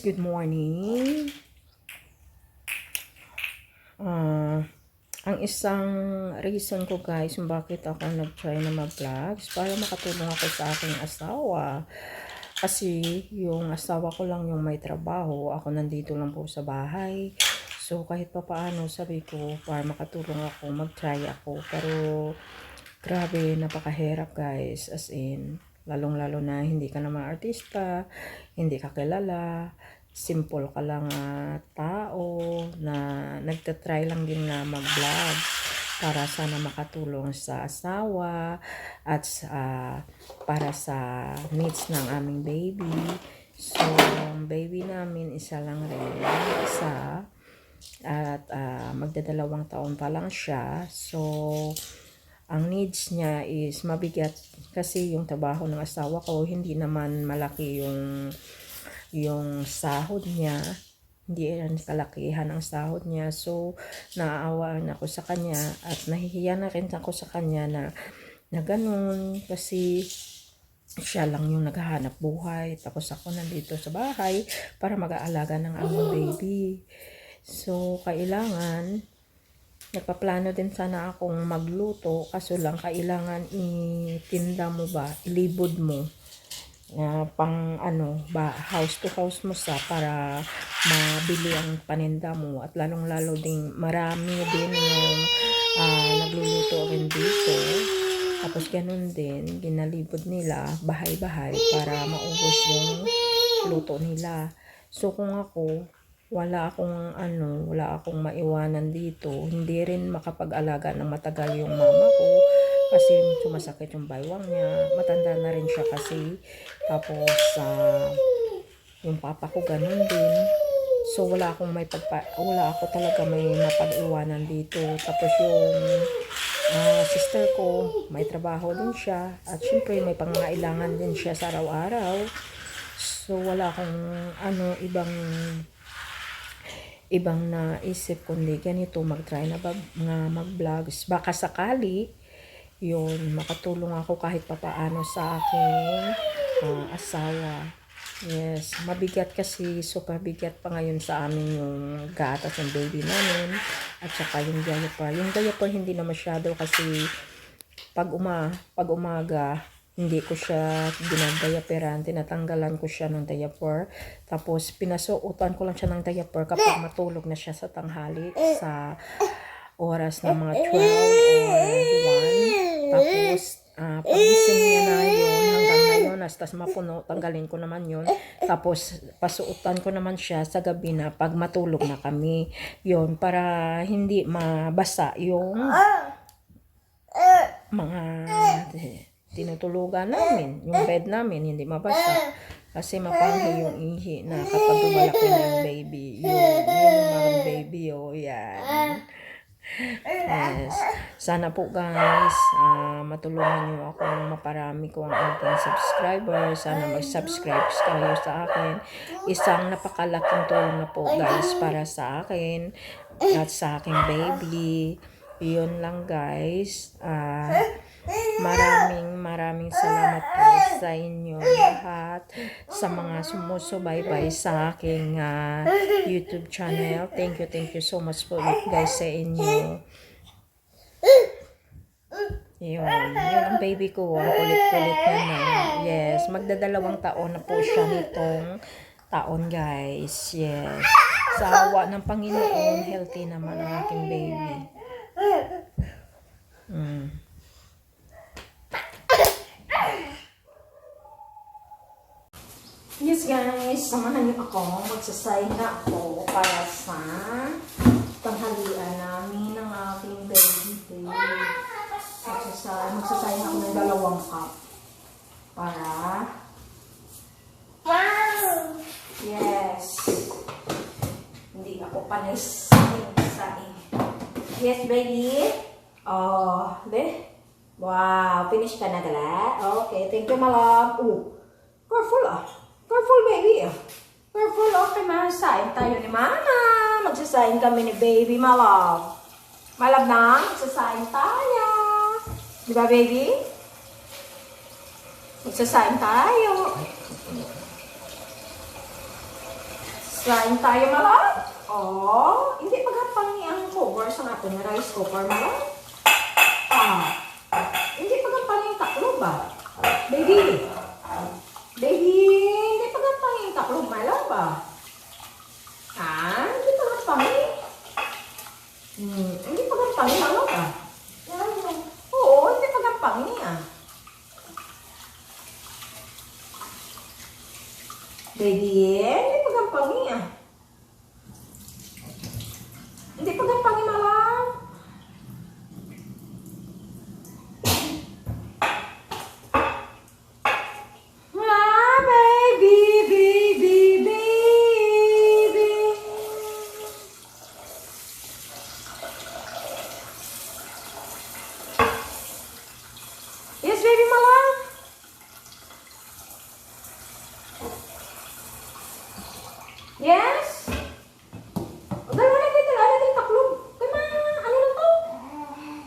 good morning. Ang isang reason ko guys kung bakit ako nag-try na mag-vlogs para makatulong ako sa aking asawa. Kasi yung asawa ko lang yung may trabaho, ako nandito lang po sa bahay. So kahit pa paano sabi ko para makatulong ako, mag-try ako. Pero grabe, napakahirap guys, as in lalong-lalo na hindi ka naman artista, hindi ka kilala, simple ka lang tao na nagtatry lang din na mag-vlog para sana makatulong sa asawa at para sa needs ng aming baby. So, ang baby namin isa lang rin, isa, at magdadalawang taon pa lang siya. So, ang needs niya is mabigat kasi yung trabaho ng asawa ko, hindi naman malaki yung sahod niya, hindi yan kalakihan ang sahod niya. So naaawaan ako sa kanya at nahihiya na rin ako sa kanya na ganun, kasi siya lang yung naghahanap buhay, tapos ako nandito sa bahay para mag-aalaga ng aming baby. So kailangan, nagpaplano din sana akong magluto, kaso lang kailangan itinda mo ba, ilibod mo pang house to house mo para mabili ang paninda mo, at lalong lalo ding marami din yung nagluluto rin dito. Tapos ganun din, ginalibod nila bahay-bahay para maubos yung luto nila. So kung ako, wala akong maiwanan dito, hindi rin makapag-alaga ng matagal yung mama ko kasi sumasakit yung baywang niya, matanda na rin siya kasi. Tapos yung papa ko ganun din. So wala ako talaga may mapag-iwanan dito. Tapos yung sister ko, may trabaho din siya at syempre may pangangailangan din siya sa araw-araw. So wala akong ibang naisip kundi ganito, mag-try na mag-vlogs. Baka sakali yun, makatulong ako kahit papaano sa aking asawa. Yes, mabigat kasi, super bigat pa ngayon sa amin yung gatas ng baby namin at saka yung diaper. Yung diaper hindi na masyado kasi pag umaga hindi ko siya dinadayaperan, tinatanggalan ko siya ng diaper, tapos pinasuotan ko lang siya ng diaper kapag matulog na siya sa tanghali sa oras ng mga 12 or 1. Tapos pagising niya na yun hanggang ngayon, tas mapuno, tanggalin ko naman yun, tapos pasuotan ko naman siya sa gabi na pag matulog na kami yun, para hindi mabasa yung mga tinutulugan namin, yung bed namin hindi mabasa kasi mapanghi yung ihi na kapag lumalaki na yung baby, yung mga baby yan. Yes. Sana po guys, matulungan nyo ako maparami ko ang ating subscribers. Sana mag-subscribe kayo sa akin. Isang napakalaking tulong na po guys para sa akin at sa aking baby. Yun lang guys. Maraming salamat po sa inyo lahat, sa mga sumusubaybay sa aking YouTube channel. Thank you so much po guys sa inyo. Yun ang baby ko, ang kulit-kulit niya na. Yes, magdadalawang taon na po siya nitong taon guys. Yes, sa awa ng Panginoon, healthy naman ang aking baby. Yes guys, samahan niyo ako. Magsasay na ako para sa tanghalian namin ng aking baby. Magsasay na ako ng 2 cup para yes, hindi ako panis saing. Yes baby. Oh, wow, finish ka na dala. Okay, thank you my love. Careful baby. Careful, okay, masasain tayo ni mama. Magsasain kami ni baby, my love. My love na, magsasain tayo. Diba baby? Magsasain tayo. Slime tayo malap. Oh, hindi paghapangi ang cover sa atin na rice cooker malap. Hindi paghapangi ang taklo ba? Baby. Baby, hindi paghapangi ang taklo malap ba? Hindi paghapangi. Hindi paghapangi malap ba? Oo, hindi paghapangi Baby, hindi paghapangi Hindi paghapangi malang. Baby, baby, baby. Yes, baby malang. Yes? Dalawa na din, taklog. Kaya ano na to?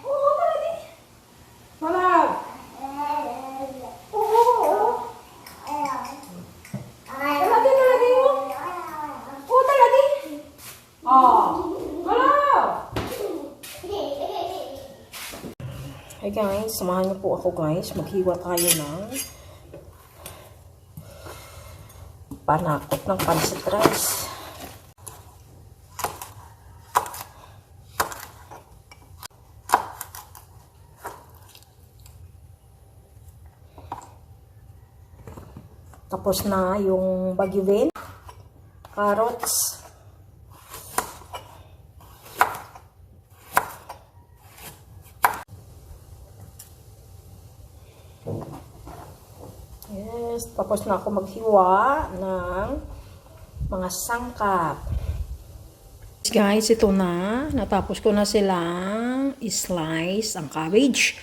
Oo, tala din. Malag. Oo. Tala din. Oo, tala din. Malag. Hey guys, samahan niyo po ako guys. Maghiwa tayo ng panakot ng pancit rice. Tapos na yung bagyuin, carrots, yes, tapos na ako maghiwa ng mga sangkap. Guys, ito na. Natapos ko na silang i-slice ang cabbage,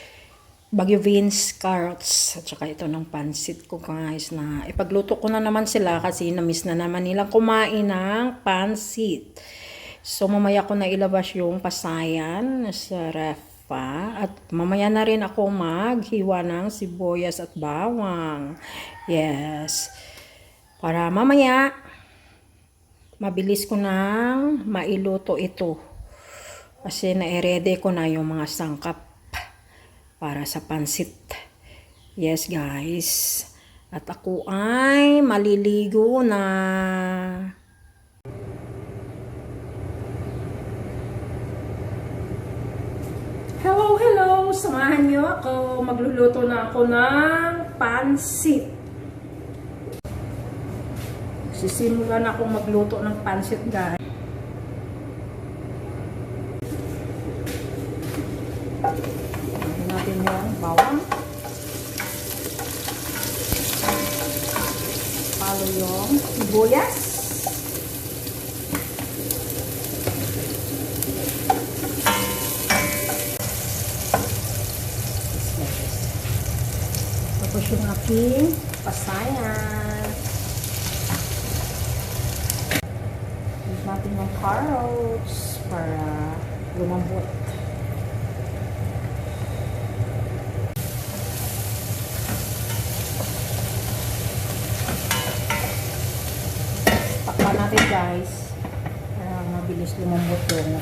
Baguio beans, carrots, at saka ito ng pancit ko guys na ipagluto ko na naman sila kasi na-miss na naman nilang kumain ng pancit. So mamaya ko na ilabas yung pasayan sa ref at mamaya na rin ako maghiwa ng sibuyas at bawang. Yes. Para mamaya mabilis ko nang mailuto ito. Kasi na-ready ko na yung mga sangkap para sa pancit. Yes guys. At ako ay maliligo na. Hello! Samahan niyo ako. Magluluto na ako ng pancit. Sisimulan akong magluto ng pancit guys. Lagyan natin yung bawang. Palo yung sibuyas. Tapos yung aking pasayan. Lagyan natin yung carrots para lumambot. Takpan natin guys para mabilis lumambot yung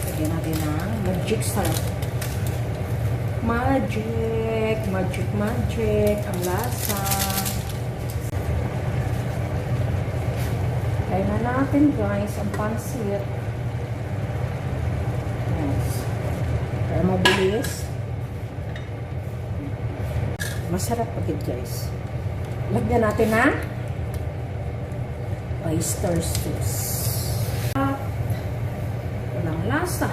lagyan natin ng magic sarap. Magic ang lasa. Kaya na natin guys ang pancit. Yes. Para mabilis. Masarap pagit guys. Lagyan natin na oyster sauce. Walang lasa.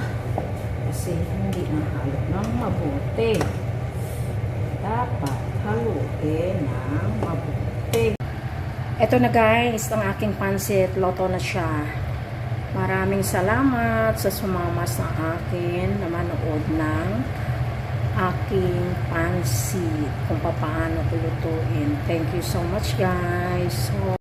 Kasi hindi nahalo ng mabuti. Dapat haluin ng mabuti. Ito na guys, ang aking pancit. Loto na siya. Maraming salamat sa sumama sa akin na manood ng aking pancit. Kung paano ko lutuin. Thank you so much guys.